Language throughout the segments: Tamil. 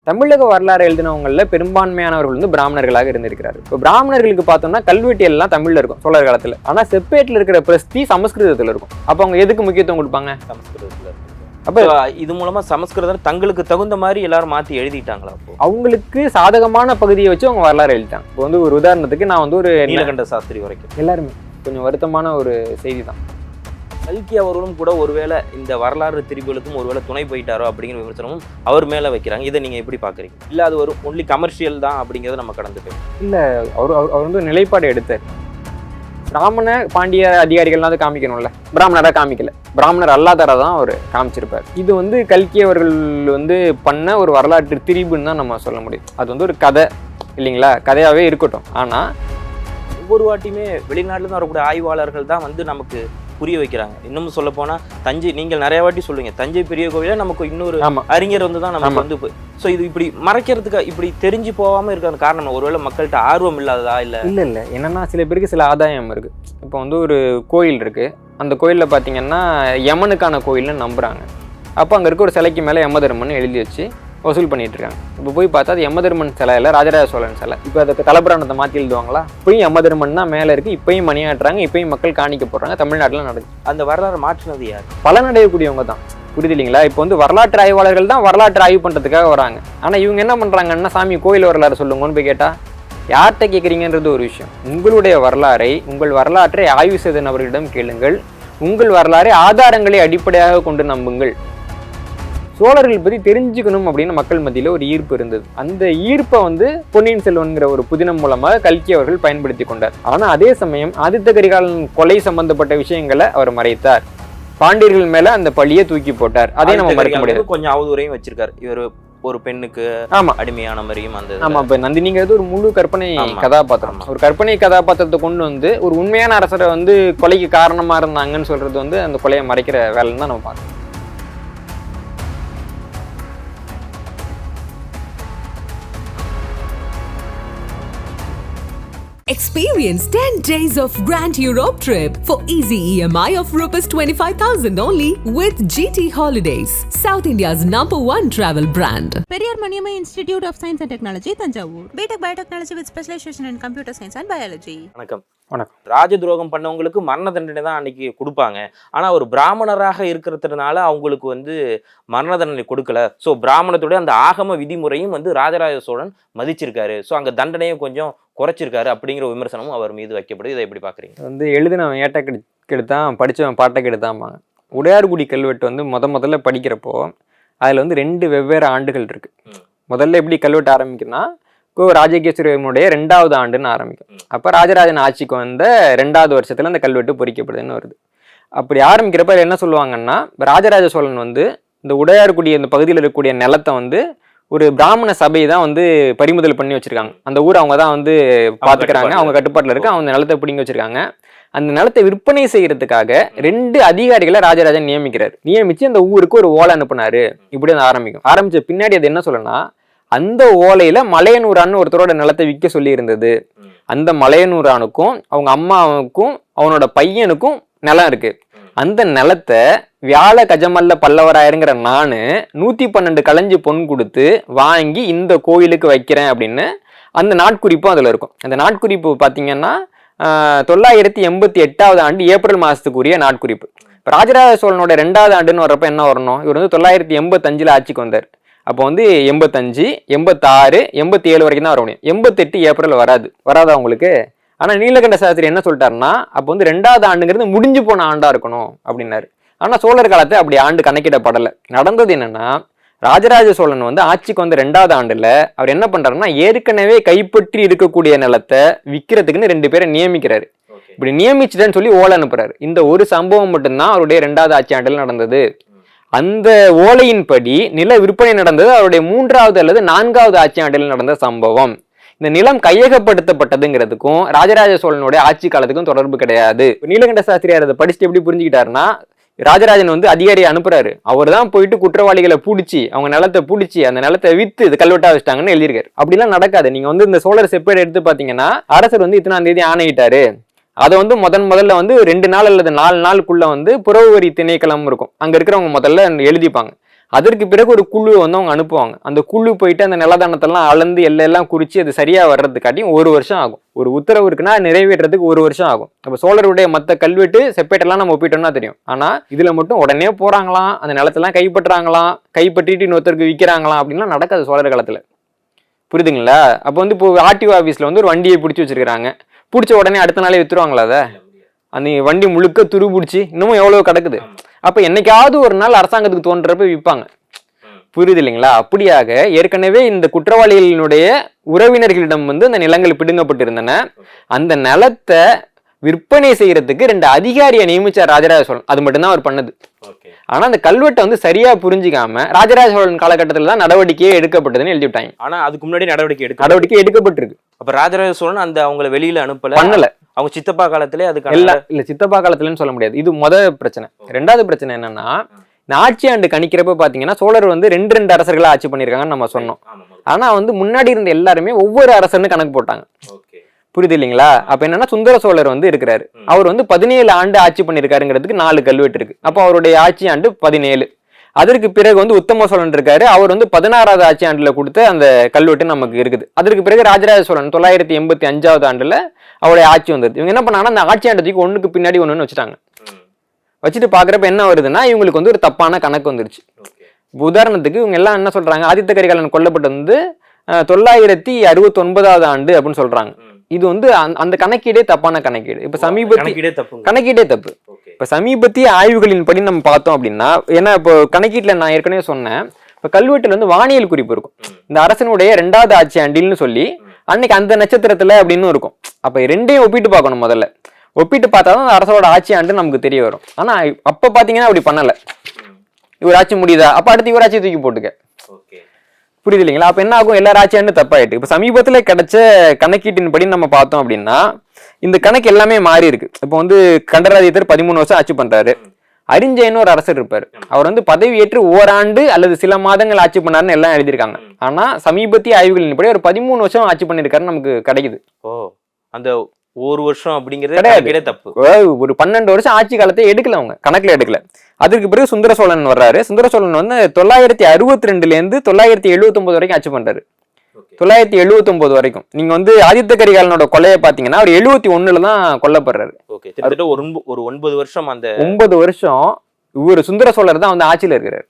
தமிழக வரலாறு எழுதினவங்கள பெரும்பான்மையானவர்கள் வந்து பிராமணர்களாக இருந்திருக்கிறாரு. இப்போ பிராமணர்களுக்கு பார்த்தோம்னா கல்வெட்டு எல்லாம் தமிழ்ல இருக்கும் சோழர் காலத்துல. ஆனா செப்பேட்ல இருக்கிற பிரஸ்தி சமஸ்கிருதத்துல இருக்கும். அப்ப அவங்க எதுக்கு முக்கியத்துவம் கொடுப்பாங்க? சமஸ்கிருதத்துல. அப்ப இது மூலமா சமஸ்கிருதம் தங்களுக்கு தகுந்த மாதிரி எல்லாரும் மாத்தி எழுதிட்டாங்களா? அப்போ அவங்களுக்கு சாதகமான பகுதியை வச்சு அவங்க வரலாறு எழுதிட்டாங்க. இப்போ வந்து ஒரு உதாரணத்துக்கு நான் வந்து ஒரு நீலகண்ட சாஸ்திரி வரைக்கும் எல்லாருமே கொஞ்சம் வருத்தமான ஒரு செய்தி தான். கல்கி அவர்களும் கூட ஒருவேளை இந்த வரலாறு திரிபுகளுக்கும் ஒருவேளை துணை போயிட்டாரோ அப்படிங்கிற விமர்சனமும் அவர் மேல வைக்கிறாங்க. இதை நீங்க எப்படி பாக்குறீங்க? இல்ல அது ஒரு ஒன்லி கமர்ஷியல் தான் அப்படிங்கிறத நம்ம கடந்து போய் இல்ல அவர் வந்து நிலைப்பாடு எடுத்தார். பிராமண பாண்டிய அதிகாரிகள்லாம் அதை காமிக்கணும்ல, பிராமணராக காமிக்கல, பிராமணர் அல்லாதாரா தான் அவர் காமிச்சிருப்பார். இது வந்து கல்கி அவர்கள் வந்து பண்ண ஒரு வரலாற்று திரிபுன்னு தான் நம்ம சொல்ல முடியும். அது வந்து ஒரு கதை இல்லைங்களா, கதையாகவே இருக்கட்டும். ஆனால் ஒவ்வொரு வாட்டியுமே வெளிநாட்டில் தான் வரக்கூடிய ஆய்வாளர்கள் தான் வந்து நமக்கு புரிய வைக்கிறாங்க. இன்னமும் சொல்ல போனா தஞ்சை, நீங்கள் நிறைய வாட்டி சொல்லுவீங்க, தஞ்சை பெரிய கோவில நமக்கு இன்னொரு அறிஞர் வந்து தான் நமக்கு வந்து. ஸோ இது இப்படி மறைக்கிறதுக்கு இப்படி தெரிஞ்சு போகாம இருக்கிற காரணம் ஒருவேளை மக்கள்கிட்ட ஆர்வம் இல்லாததா? இல்லை என்னன்னா சில பேருக்கு சில ஆதாயம் இருக்கு. இப்போ வந்து ஒரு கோயில் இருக்கு, அந்த கோயிலில் பார்த்தீங்கன்னா யமனுக்கான கோயில்னு நம்புறாங்க. அப்போ அங்கே இருக்க ஒரு சிலைக்கு மேலே யமதர்மன் எழுதி வச்சு வசூல் பண்ணிட்டு இருக்காங்க. இப்போ போய் பார்த்தா அது யமதர்மன் சிலை இல்லை, ராஜராஜ சோழன் சிலை. இப்போ அதுக்கு தலபுராணத்தை மாற்றி எழுதுவாங்களா? இப்பயும் யமதர்மன் தான் மேலே இருக்கு, இப்பயும் மணியாட்டுறாங்க, இப்பயும் மக்கள் காணிக்க போடுறாங்க. தமிழ்நாட்டில் நடக்குது. அந்த வரலாறு மாற்றினது யார்? பலனடையக்கூடியவங்க தான். புரியுது இல்லைங்களா? இப்போ வந்து வரலாற்று ஆய்வாளர்கள் தான் வரலாற்று ஆய்வு பண்ணுறதுக்காக வராங்க. ஆனால் இவங்க என்ன பண்ணுறாங்கன்னா, சாமி கோயில் வரலாறு சொல்லுங்கன்னு போய் கேட்டால் யார்கிட்ட கேட்குறீங்கன்றது ஒரு விஷயம். உங்களுடைய வரலாறை, உங்கள் வரலாற்றை ஆய்வு செய்த நபர்களிடம் கேளுங்கள். உங்கள் வரலாறை ஆதாரங்களை அடிப்படையாக கொண்டு நம்புங்கள். சோழர்கள் பற்றி தெரிஞ்சுக்கணும் அப்படின்னு மக்கள் மத்தியில் ஒரு ஈர்ப்பு இருந்தது. அந்த ஈர்ப்பை வந்து பொன்னியின் செல்வன்கிற ஒரு புதினம் மூலமாக கல்கி அவர்கள் பயன்படுத்தி கொண்டார். ஆனால் அதே சமயம் ஆதித்த கரிகாலன் கொலை சம்பந்தப்பட்ட விஷயங்களை அவர் மறைத்தார். பாண்டியர்கள் மேல அந்த பழியை தூக்கி போட்டார். அதே நம்ம மறைக்க முடியாது. கொஞ்சம் அவதூறையும் வச்சிருக்காரு இவர். ஒரு பெண்ணுக்கு அடிமையான மாதிரியும் அந்த இப்ப நந்தினிங்கிறது ஒரு முழு கற்பனை கதாபாத்திரம். ஒரு கற்பனை கதாபாத்திரத்தை கொண்டு வந்து ஒரு உண்மையான அரசரை வந்து கொலைக்கு காரணமா இருந்தாங்கன்னு சொல்றது வந்து அந்த கொலையை மறைக்கிற வேலைன்னு தான் நம்ம பார்க்கணும். Experience 10 days of Grand Europe trip for easy EMI of ₹25,000 only with GT Holidays, South India's #1 travel brand. Periyar Maniamma Institute of Science and Technology, Thanjavur. BTech Biotechnology with specialization in Computer Science and Biology. வணக்கம். ராஜ துரோகம் பண்ணவங்களுக்கு மரண தண்டனை தான் அன்னைக்கு கொடுப்பாங்க. ஆனா ஒரு பிராமணராக இருக்கிறதுனால அவங்களுக்கு வந்து மரண தண்டனை கொடுக்கல. ஸோ பிராமணத்துடைய அந்த ஆகம விதிமுறையும் வந்து ராஜராஜ சோழன் மதிச்சிருக்காரு. ஸோ அங்க தண்டனையும் கொஞ்சம் குறைச்சிருக்காரு அப்படிங்கிற விமர்சனமும் அவர் மீது வைக்கப்படுது. இதை எப்படி பாக்குறீங்க? வந்து எழுதினவன் ஏட்ட கெடுத்தான், படிச்சவன் பாட்டை கெடுத்தாம்பாங்க. உடையார்குடி கல்வெட்டு வந்து முதல்ல படிக்கிறப்போ அதுல வந்து 2 வெவ்வேறு ஆண்டுகள் இருக்கு. முதல்ல எப்படி கல்வெட்டு ஆரம்பிக்குன்னா, ராஜகேஸ்வரனுடைய 2வது ஆண்டுன்னு ஆரம்பிக்கும். அப்ப ராஜராஜன் ஆட்சிக்கு வந்த 2வது வருஷத்துல அந்த கல்வெட்டு பொறிக்கப்படுதுன்னு வருது. அப்படி ஆரம்பிக்கிறப்ப என்ன சொல்லுவாங்கன்னா, ராஜராஜ சோழன் வந்து இந்த உடையார்குடி அந்த பகுதியில் இருக்கக்கூடிய நிலத்தை வந்து ஒரு பிராமண சபை தான் வந்து பறிமுதல் பண்ணி வச்சிருக்காங்க. அந்த ஊர் அவங்க தான் வந்து பாத்துக்கிறாங்க, அவங்க கட்டுப்பாட்டுல இருக்கு. அவங்க நிலத்தை பிடிங்கி வச்சிருக்காங்க. அந்த நிலத்தை விற்பனை செய்யறதுக்காக 2 அதிகாரிகளை ராஜராஜன் நியமிச்சு அந்த ஊருக்கு ஒரு ஓலை அனுப்புனாரு. இப்படி அது ஆரம்பிச்ச பின்னாடி அது என்ன சொல்லணும்னா, அந்த ஓலையில மலையனூரான்னு ஒருத்தரோட நிலத்தை விற்க சொல்லி இருந்தது. அந்த மலையனூரானுக்கும் அவங்க அம்மாவுக்கும் அவனோட பையனுக்கும் நிலம் இருக்கு. அந்த நிலத்தை வியாழ கஜமல்ல பல்லவராயருங்கிற நானு 112 களஞ்சி பொன் கொடுத்து வாங்கி இந்த கோயிலுக்கு வைக்கிறேன் அப்படின்னு அந்த நாட்குறிப்பும் அதுல இருக்கும். அந்த நாட்குறிப்பு பாத்தீங்கன்னா 988வது ஆண்டு ஏப்ரல் மாசத்துக்குரிய நாட்குறிப்பு. ராஜராஜ சோழனோட 2வது ஆண்டுன்னு வர்றப்ப என்ன வரணும்? இவர் வந்து 985 ஆட்சிக்கு வந்தார். அப்போ வந்து 85, 86, 87 வரைக்கும் தான் வர முடியும். 88 ஏப்ரல் வராதா உங்களுக்கு? ஆனா நீலகண்ட சாஸ்திரி என்ன சொல்லிட்டாருன்னா, அப்போ வந்து 2வது ஆண்டுங்கிறது முடிஞ்சு போன ஆண்டா இருக்கணும் அப்படின்னாரு. ஆனா சோழர் காலத்தை அப்படி ஆண்டு கணக்கிடப்படலை. நடந்தது என்னன்னா, ராஜராஜ சோழன் வந்து ஆட்சிக்கு வந்த 2வது ஆண்டுல அவர் என்ன பண்றாருன்னா, ஏற்கனவே கைப்பற்றி இருக்கக்கூடிய நிலத்தை விற்கிறதுக்குன்னு 2 பேரை நியமிக்கிறாரு. இப்படி நியமிச்சுட்டேன்னு சொல்லி ஓலை அனுப்புறாரு. இந்த ஒரு சம்பவம் மட்டும்தான் அவருடைய 2வது ஆட்சி ஆண்டில் நடந்தது. அந்த ஓலையின்படி நில விற்பனை நடந்தது அவருடைய 3வது அல்லது 4வது ஆட்சி ஆண்டில் நடந்த சம்பவம். இந்த நிலம் கையகப்படுத்தப்பட்டதுங்கிறதுக்கும் ராஜராஜ சோழனுடைய ஆட்சி காலத்துக்கும் தொடர்பு கிடையாது. நீலகண்ட சாஸ்திரியார் அதை படிச்சுட்டு எப்படி புரிஞ்சுக்கிட்டாருன்னா, ராஜராஜன் வந்து அதிகாரியை அனுப்புறாரு. அவர் தான் போயிட்டு குற்றவாளிகளை பிடிச்சி அவங்க நிலத்தை பிடிச்சி அந்த நிலத்தை வித்து இது கல்வெட்டா வச்சிட்டாங்கன்னு எழுதியிருக்காரு. அப்படிலாம் நடக்காது. நீங்க வந்து இந்த சோழர் செப்பேடு எடுத்து பாத்தீங்கன்னா, அரசர் வந்து இத்தனாம் தேதி ஆணையிட்டாரு, அதை வந்து முதல்ல வந்து 2 நாள் அல்லது 4 நாளுக்குள்ள வந்து புறவரி திணைக்களம் இருக்கும், அங்க இருக்கிறவங்க முதல்ல எழுதிப்பாங்க. அதற்கு பிறகு ஒரு குழு வந்து அவங்க அனுப்புவாங்க. அந்த குழு போயிட்டு அந்த நிலதானத்தெல்லாம் அளந்து எல்லாம் குறிச்சு அது சரியா வர்றதுக்காட்டியும் 1 வருஷம் ஆகும். ஒரு உத்தரவு இருக்குன்னா நிறைவேற்றதுக்கு 1 வருஷம் ஆகும். அப்ப சோழருடைய மத்த கல்வெட்டு செப்பேட்டெல்லாம் நம்ம ஒப்பிட்டோம்னா தெரியும். ஆனா இதுல மட்டும் உடனே போறாங்களாம், அந்த நிலத்தெல்லாம் கைப்பற்றாங்களாம், கைப்பற்றிட்டு இன்னொருத்தருக்கு விற்கிறாங்களாம் அப்படின்லாம் நடக்காது சோழர் காலத்துல. புரியுதுங்களா? அப்போ வந்து இப்போ ஆர்டிஓ ஆஃபீஸ்ல வந்து ஒரு வண்டியை பிடிச்சி வச்சிருக்காங்க. பிடிச்ச உடனே அடுத்த நாளே வித்துருவாங்களா? அதை அந்த வண்டி முழுக்க துரு பிடிச்சி இன்னமும் எவ்வளவு கிடக்குது. அப்ப என்னைக்காவது ஒரு நாள் அரசாங்கத்துக்கு தோன்றப்ப விற்பாங்க. புரியுது இல்லைங்களா? அப்படியாக ஏற்கனவே இந்த குற்றவாளிகளினுடைய உறவினர்களிடம் வந்து அந்த நிலங்கள் பிடுங்கப்பட்டிருந்தன. அந்த நிலத்தை விற்பனை செய்யறதுக்கு 2 அதிகாரியை நியமிச்சார் ராஜராஜ சோழன். அது மட்டும்தான் அவர் பண்ணது. ஆனா அந்த கல்வெட்டை வந்து சரியா புரிஞ்சிக்காம ராஜராஜ சோழன் காலகட்டத்துல தான் நடவடிக்கையே எடுக்கப்பட்டதுன்னு எழுதி விட்டாங்க. ஆனா அதுக்கு முன்னாடி நடவடிக்கை எடுக்கப்பட்டிருக்கு. அப்ப ராஜராஜ சோழன் அந்த அவங்களை வெளியில பண்ணல. அவங்க சித்தப்பா காலத்திலே அதுக்கு இல்ல சித்தப்பா காலத்துலன்னு சொல்ல முடியாது. இது பிரச்சனை. 2வது பிரச்சனை என்னன்னா, ஆட்சி ஆண்டு கணிக்கிறப்ப பாத்தீங்கன்னா சோழர் வந்து 2 அரசர்களா ஆட்சி பண்ணிருக்காங்கன்னு நம்ம சொன்னோம். ஆனா வந்து முன்னாடி இருந்த எல்லாருமே ஒவ்வொரு அரசர்னு கணக்கு போட்டாங்க. புரியுது இல்லைங்களா? அப்ப என்னன்னா சுந்தர சோழர் வந்து இருக்கிறாரு. அவர் வந்து 17 ஆண்டு ஆட்சி பண்ணிருக்காருங்கிறதுக்கு 4 கல்வெட்டு இருக்கு. அப்போ அவருடைய ஆட்சி ஆண்டு 17. அதற்கு பிறகு வந்து உத்தம சோழன் இருக்காரு. அவர் வந்து 16வது ஆட்சி ஆண்டுல கொடுத்த அந்த கல்வெட்டு நமக்கு இருக்குது. அதற்கு பிறகு ராஜராஜ சோழன் 985வது ஆண்டுல அவருடைய ஆட்சி வந்தது. இவங்க என்ன பண்ணாங்கன்னா அந்த ஆட்சி ஆண்டத்துக்கு ஒண்ணுக்கு பின்னாடி ஒண்ணுன்னு வச்சுட்டாங்க. வச்சுட்டு பாக்குறப்ப என்ன வருதுன்னா இவங்களுக்கு வந்து ஒரு தப்பான கணக்கு வந்துருச்சு. உதாரணத்துக்கு இவங்க எல்லாம் என்ன சொல்றாங்க, ஆதித்த கரிகாலன் கொல்லப்பட்டு வந்து 969வது ஆண்டு அப்படின்னு சொல்றாங்க. இது வந்து அந்த கணக்கீடே தப்பான கணக்கீடு. இப்ப கணக்கீடே தப்பு. இப்ப சமீபத்திய ஆய்வுகளின்படி நம்ம பார்த்தோம் அப்படின்னா, ஏன்னா இப்போ கணக்கீட்டுல நான் ஏற்கனவே சொன்னேன், இப்ப கல்வெட்டுல வந்து வானியல் குறிப்பு இருக்கும். இந்த அரசனுடைய 2வது ஆட்சி ஆண்டில்னு சொல்லி அன்னைக்கு அந்த நட்சத்திரத்துல அப்படின்னு இருக்கும். அப்ப 2ஐயும் ஒப்பிட்டு பார்க்கணும். முதல்ல ஒப்பிட்டு பார்த்தாதான் அந்த அரசோட ஆட்சி ஆண்டு நமக்கு தெரிய வரும். ஆனா அப்ப பாத்தீங்கன்னா அப்படி பண்ணல. இவர் ஆட்சி முடியுதா, அப்ப அடுத்து இவர் ஆட்சி தூக்கி போட்டுக்க. புரியுது இல்லைங்களா? அப்ப என்ன ஆகும், எல்லாரும் ஆட்சி ஆண்டு தப்பாயிட்டு. இப்ப சமீபத்துல கிடைச்ச கணக்கீட்டின் படி நம்ம பார்த்தோம் அப்படின்னா இந்த கணக்கு எல்லாமே மாறி இருக்கு. இப்போ வந்து கண்டராதித்தர் 13 வருஷம் ஆட்சி பண்றாரு. அரிஞ்சயன்னு ஒரு அரசர் இருப்பாரு. அவர் வந்து பதவி ஏற்று ஓராண்டு அல்லது சில மாதங்கள் ஆட்சி பண்ணாருன்னு எல்லாம் எழுதியிருக்காங்க. ஆனா சமீபத்திய ஆய்வுகளின்படி ஒரு 13 வருஷம் ஆட்சி பண்ணிருக்காருன்னு நமக்கு கிடைக்குது. அந்த 1 வருஷம் அப்படிங்கிறது தப்பு. ஒரு 12 வருஷம் ஆட்சி காலத்தை எடுக்கல, அவங்க கணக்குல எடுக்கல. அதற்கு பிறகு சுந்தர சோழன் வர்றாரு. சுந்தர சோழன் வந்து 962ல இருந்து 979 வரைக்கும் ஆட்சி பண்றாரு. 979 வரைக்கும். நீங்க வந்து ஆதித்த கரிகாலனோட கொலையை பாத்தீங்கன்னா அவர் 71ல தான் கொல்லப்படுறாரு. ஒரு 9 வருஷம். அந்த 9 வருஷம் இவரு சுந்தர சோழர் தான் வந்து ஆட்சியில இருக்கிறாரு.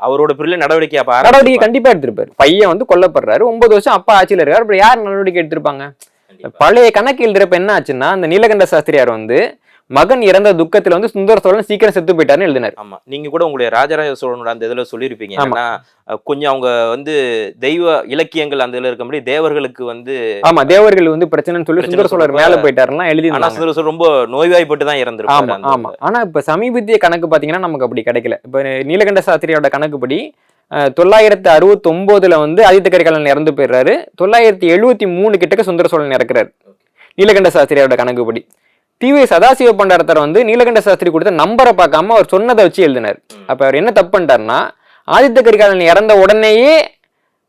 அவரோட பிள்ளை நடவடிக்கை கண்டிப்பா எடுத்திருப்பாரு. பையன் வந்து கொல்லப்படுறாரு. 9 வருஷம் அப்பா ஆட்சியில இருக்காரு. அப்புறம் யார் நடவடிக்கை எடுத்திருப்பாங்க? பழைய கணக்கு எழுதுறப்ப என்ன ஆச்சுன்னா, அந்த நீலகண்ட சாஸ்திரியார் வந்து மகன் இறந்த துக்கத்துல வந்து சுந்தர சோழன் சீக்கிரம் செத்து போயிட்டாருன்னு எழுதினார். ஆமா, நீங்க கூட உங்களுடைய ராஜராஜ சோழனோட அந்த இதுல சொல்லியிருப்பீங்க. ஆனா கொஞ்சம் அவங்க வந்து தெய்வ இலக்கியங்கள் அந்த இதுல இருக்கும்படி தேவர்களுக்கு வந்து தேவர்கள் வந்து பிரச்சனைன்னு சொல்லி சுந்தர சோழர் மேல போயிட்டாருன்னா எழுதி. சுந்தர சோழர் ரொம்ப நோய்வாய்ப்பட்டு தான் இறந்திருப்பாரு. ஆமா. ஆனா இப்ப சமீபத்திய கணக்கு பாத்தீங்கன்னா நமக்கு அப்படி கிடைக்கல. இப்ப நீலகண்ட சாஸ்திரியோட கணக்குப்படி 969ல வந்து ஆதித்த கரிகாலன் இறந்து போயிடுறாரு. 973 கிட்டக்க சுந்தர சோழன் இறக்குறாரு நீலகண்ட சாஸ்திரியோட கணக்குப்படி. தீவை சதாசிவ பண்டாரத்தர் வந்து நீலகண்ட சாஸ்திரி கொடுத்த நம்பரை பார்க்காம அவர் சொன்னதை வச்சு எழுதினார். அப்ப அவர் என்ன தப்பு பண்ணிட்டாருன்னா, ஆதித்த கரிகாலன் இறந்த உடனேயே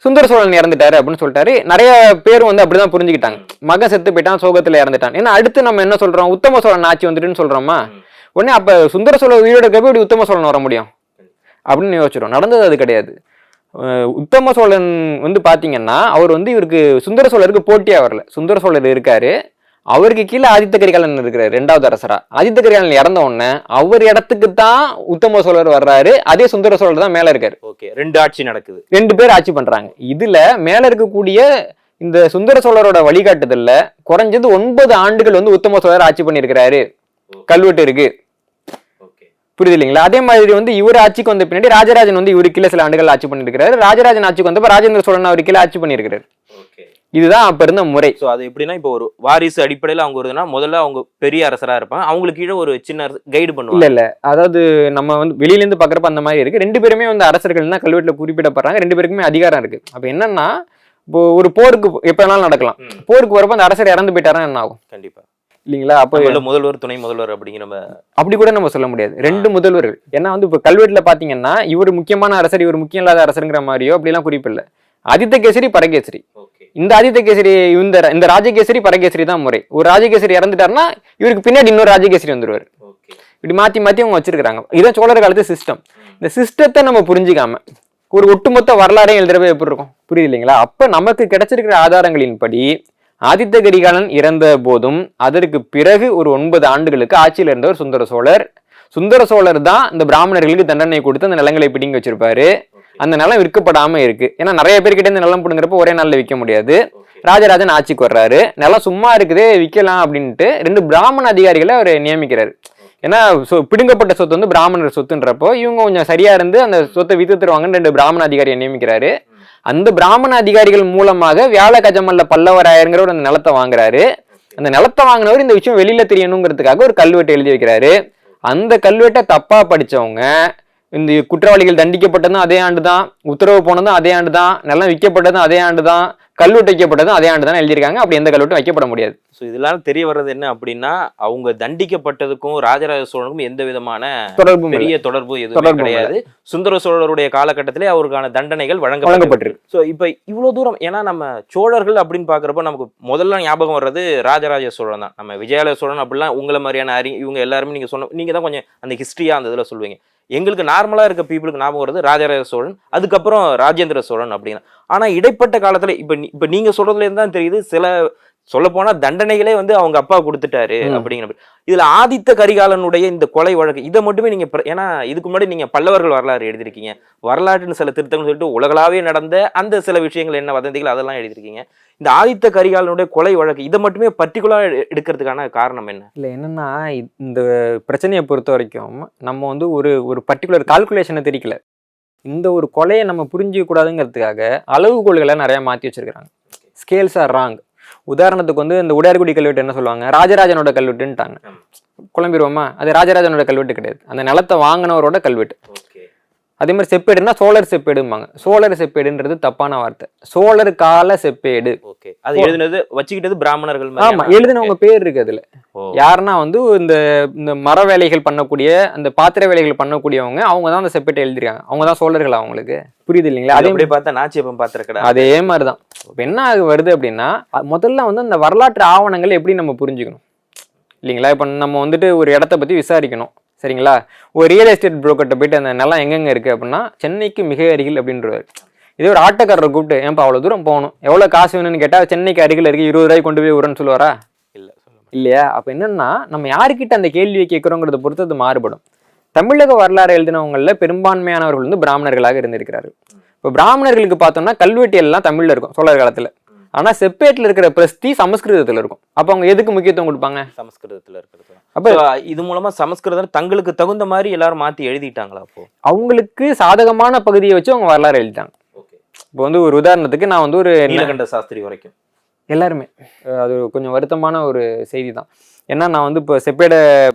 சுந்தர சோழன் இறந்துட்டாரு அப்படின்னு சொல்லிட்டாரு. நிறைய பேர் வந்து அப்படிதான் புரிஞ்சுக்கிட்டாங்க. மகன் செத்து போயிட்டான், சோகத்துல இறந்துட்டான். ஏன்னா அடுத்து நம்ம என்ன சொல்றோம், உத்தம சோழன் ஆட்சி வந்துட்டுன்னு சொல்றோமா. உடனே அப்ப சுந்தர சோழன் உயிரோட இருக்கப்ப இப்படி உத்தம சோழன் வர முடியும் அப்படின்னு யோசிச்சிடும். நடந்தது அது கிடையாது. உத்தம சோழன் வந்து பாத்தீங்கன்னா அவர் வந்து இவருக்கு சுந்தர சோழருக்கு போட்டியா வரல. சுந்தர சோழர் இருக்காரு, அவருக்கு கீழே ஆதித்த கரிகாலன் இருக்கிறாரு 2வது அரசரா. ஆதித்த கரிகாலன் இறந்த உடனே அவர் இடத்துக்கு தான் உத்தம சோழர் வர்றாரு. அதே சுந்தர சோழர் தான் மேல இருக்காரு. 2 ஆட்சி நடக்குது, 2 பேர் ஆட்சி பண்றாங்க. இதுல மேல இருக்கக்கூடிய இந்த சுந்தர சோழரோட வழிகாட்டுதல்ல குறைஞ்சது 9 ஆண்டுகள் வந்து உத்தம சோழர் ஆட்சி பண்ணிருக்கிறாரு. கல்வெட்டு இருக்கு. புரியுது இல்லைங்களா? அதே மாதிரி வந்து இவர் ஆட்சிக்கு வந்த பின்னாடி ராஜராஜன் வந்து இவரு கீழே சில ஆண்டுகள் ஆட்சி பண்ணிருக்காரு. ராஜராஜன் ஆட்சிக்கு வந்தப்ப ராஜேந்திர சோழன் அவர் கீழே ஆட்சி பண்ணிருக்காரு. இதுதான் அப்ப இருந்த முறை. சோ அது எப்படின்னா, இப்போ ஒரு வாரிசு அடிப்படையில அவங்க வருதுன்னா முதல்ல அவங்க பெரிய அரசரா இருப்பாங்க, அவங்களுக்கு கீழே ஒரு சின்ன கைடு பண்ணுவாங்க. இல்ல அதாவது நம்ம வந்து வெளியில இருந்து பாக்குறப்ப அந்த மாதிரி இருக்கு. 2 பேருமே வந்து அரசர்கள் தான் கல்வெட்டுல குறிப்பிடப்படுறாங்க. 2 பேருக்குமே அதிகாரம் இருக்கு. அப்ப என்னன்னா, இப்போ ஒரு போருக்கு எப்ப வேணாலும் நடக்கலாம். போருக்கு வரப்ப அந்த அரசர் இறந்து போயிட்டாருன்னா என்ன ஆகும்? கண்டிப்பா இல்லீங்களா? அப்ப முதல்வர் துணை முதல்வர் அப்படிங்கிற அப்படி கூட நம்ம சொல்ல முடியாது. 2 முதல்வர்கள். ஏன்னா வந்து இப்ப கல்வெட்டுல பாத்தீங்கன்னா இவர் முக்கியமான அரசர், இவர் முக்கியம் இல்லாத அரசருங்கிற மாதிரியோ அப்படி எல்லாம் குறிப்பில்ல. ஆதித்த கேசரி, பரகேசரி. இந்த ஆதித்த கேசரி இந்த ராஜகேசரி பரகேசரி தான் முறை. ஒரு ராஜகேசரி இறந்துட்டாருன்னா இவருக்கு பின்னாடி இன்னொரு ராஜகேசரி வந்துருவாரு. இப்படி மாற்றி மாற்றி அவங்க வச்சிருக்கிறாங்க. இதான் சோழர் காலத்து சிஸ்டம். இந்த சிஸ்டத்தை நம்ம புரிஞ்சுக்காம ஒரு ஒட்டுமொத்த வரலாறையும் எழுதுறப்ப எப்படி இருக்கும், புரியுது இல்லைங்களா? அப்போ நமக்கு கிடைச்சிருக்கிற ஆதாரங்களின்படி ஆதித்த கரிகாலன் இறந்த போதும் அதற்கு பிறகு ஒரு 9 ஆண்டுகளுக்கு ஆட்சியில் இருந்தவர் சுந்தர சோழர். சுந்தர சோழர் தான் இந்த பிராமணர்களுக்கு தண்டனை கொடுத்து அந்த நிலங்களை பிடிங்கி வச்சிருப்பாரு. அந்த நிலம் விற்கப்படாம இருக்கு. ஏன்னா நிறைய பேர்கிட்ட இந்த நிலம் பிடுங்கிறப்ப ஒரே நாள்ல விற்க முடியாது. ராஜராஜன் ஆட்சிக்கு வர்றாரு, நிலம் சும்மா இருக்குதே விற்கலாம் அப்படின்ட்டு 2 பிராமண அதிகாரிகளை அவர் நியமிக்கிறாரு. ஏன்னா பிடுங்கப்பட்ட சொத்து வந்து பிராமணர் சொத்துன்றப்போ இவங்க கொஞ்சம் சரியா இருந்து அந்த சொத்தை வித்து தருவாங்கன்னு 2 பிராமண அதிகாரியை நியமிக்கிறாரு. அந்த பிராமண அதிகாரிகள் மூலமாக வியாழ கஜமல்ல பல்லவராயருங்கிற ஒரு அந்த நிலத்தை வாங்குறாரு. அந்த நிலத்தை வாங்கினவர் இந்த விஷயம் வெளியில தெரியணுங்கிறதுக்காக ஒரு கல்வெட்டு எழுதி வைக்கிறாரு. அந்த கல்வெட்டை தப்பா படிச்சவங்க இந்த குற்றவாளிகள் தண்டிக்கப்பட்டதும் அதே ஆண்டு தான், உத்தரவு போனதும் அதே ஆண்டு தான், நிலம் விற்கப்பட்டதும் அதே ஆண்டு தான், கல்வெட்டு வைக்கப்பட்டதும் அதே ஆண்டு தான் எழுதியிருக்காங்க. அப்படி எந்த கல்வெட்டும் வைக்கப்பட முடியாது. ஸோ இதெல்லாம் தெரிய வர்றது என்ன அப்படின்னா, அவங்க தண்டிக்கப்பட்டதுக்கும் ராஜராஜ சோழனுக்கும் எந்த விதமான பெரிய தொடர்பு எதுவுமே கிடையாது. சுந்தர சோழருடைய காலகட்டத்திலே அவருக்கான தண்டனைகள் வழங்கப்பட்டிருக்கு. ஸோ இப்போ இவ்வளவு தூரம், ஏன்னா நம்ம சோழர்கள் அப்படின்னு பாக்குறப்ப நமக்கு முதல்ல ஞாபகம் வர்றது ராஜராஜ சோழன் தான். நம்ம விஜயாலய சோழன் அப்படிலாம் உங்களை மாதிரியான இவங்க எல்லாருமே நீங்க தான் கொஞ்சம் அந்த ஹிஸ்டரியா அந்த இதுல சொல்லுவீங்க. எங்களுக்கு நார்மலா இருக்க பீப்புளுக்கு ஞாபகம் வருது ராஜராஜ சோழன், அதுக்கப்புறம் ராஜேந்திர சோழன் அப்படின்னு. ஆனா இடைப்பட்ட காலத்துல இப்ப நீங்க சொல்றதுல இருந்து தான் தெரியுது, சில சொல்ல போனா தண்டனைகளே வந்து அவங்க அப்பா கொடுத்துட்டாரு அப்படிங்கிற. இதுல ஆதித்த கரிகாலனுடைய இந்த கொலை வழக்கு இதை மட்டுமே நீங்க, ஏன்னா இதுக்கு முன்னாடி நீங்க பல்லவர்கள் வரலாறு எழுதிருக்கீங்க, வரலாற்றுன்னு சில திருத்தங்கள் சொல்லிட்டு உலகளாவே நடந்த அந்த சில விஷயங்கள் என்ன வதந்திகள் அதெல்லாம் எழுதிருக்கீங்க. இந்த ஆதித்த கரிகாலனுடைய கொலை வழக்கு இதை மட்டுமே பர்டிகுலரா எடுக்கிறதுக்கான காரணம் என்ன? இல்லை என்னன்னா, இந்த பிரச்சனையை பொறுத்த வரைக்கும் நம்ம வந்து ஒரு பர்டிகுலர் கால்குலேஷனை தெரிவிக்கல. இந்த ஒரு கொலையை நம்ம புரிஞ்சிக்க கூடாதுங்கிறதுக்காக அளவுகோல்களை நிறைய மாற்றி வச்சிருக்கிறாங்க. Scales are wrong. உதாரணத்துக்கு வந்து இந்த உடையார்குடி கல்வெட்டு என்ன சொல்லுவாங்க, ராஜராஜனோட கல்வெட்டுன்ட்டாங்க. குழம்பிடுவோமா? அது ராஜராஜனோட கல்வெட்டு கிடையாது, அந்த நிலத்தை வாங்கினவரோட கல்வெட்டு. அதே மாதிரி செப்பேடுன்னா சோழர் செப்பேடும்பாங்க. சோழர் செப்பேடுன்றது தப்பான வார்த்தை. சோழர் கால செப்பேடு. அது எழுதினது வச்சுக்கிட்டது பிராமணர்கள். ஆமா, எழுதினவங்க பேர் இருக்கு அதுல. யாருன்னா வந்து இந்த மர வேலைகள் பண்ணக்கூடிய, அந்த பாத்திர வேலைகள் பண்ணக்கூடியவங்க, அவங்க தான் அந்த செப்பேட்டை எழுதிருக்காங்க. அவங்க தான் சோழர்கள். அவங்களுக்கு புரியுது இல்லைங்களா? அதே மாதிரி பார்த்தா நாச்சியப்பன் பாத்திர அதே மாதிரிதான். என்ன வருது அப்படின்னா, முதல்ல வந்து அந்த வரலாற்று ஆவணங்கள் எப்படி நம்ம புரிஞ்சுக்கணும் இல்லைங்களா? இப்ப நம்ம வந்துட்டு ஒரு இடத்த பத்தி விசாரிக்கணும், சரிங்களா? ஒரு ரியல் எஸ்டேட் புரோக்கர்ட்ட போயிட்டு அந்த நிலம் எங்கெங்க இருக்கு அப்படின்னா, சென்னைக்கு மிக அருகில் அப்படின்றவர். இதே ஒரு ஆட்டோக்காரரை கூப்பிட்டு, ஏன்ப்பா அவ்வளவு தூரம் போகணும், எவ்வளவு காசு வேணும்னு கேட்டா, சென்னைக்கு அருகில் இருக்கு, 20 ரூபாய்க்கு கொண்டு போய் விடுறேன்னு சொல்லுவாரா? இல்லையா? அப்ப என்னன்னா, நம்ம யாருக்கிட்ட அந்த கேள்வியை கேட்கிறோங்கிறத பொறுத்து அது மாறுபடும். தமிழக வரலாறு எழுதினவங்கள பெரும்பான்மையானவர்கள் வந்து பிராமணர்களாக இருந்திருக்கிறார்கள். இப்போ பிராமணர்களுக்கு பார்த்தோம்னா கல்வெட்டு எல்லாம் தமிழ்ல இருக்கும் சோழர் காலத்துல. ஆனா செப்பேட்ல இருக்கிற பிரஸ்தி சமஸ்கிருதத்துல இருக்கும். அப்ப அவங்க எதுக்கு முக்கியத்துவம் கொடுப்பாங்க? சமஸ்கிருதத்துல இருக்கிறது. அப்ப இது மூலமா சமஸ்கிருதம் தங்களுக்கு தகுந்த மாதிரி எல்லாரும் மாத்தி எழுதிட்டாங்களா? அப்போ அவங்களுக்கு சாதகமான பகுதியை வச்சு அவங்க வரலாறு எழுதிட்டாங்க. இப்போ வந்து ஒரு உதாரணத்துக்கு நான் வந்து ஒரு நீலகண்ட சாஸ்திரி வரைக்கும் எல்லாருமே, அது கொஞ்சம் வருத்தமான ஒரு செய்தி தான். ஏன்னா நான் வந்து இப்போ செப்பேடை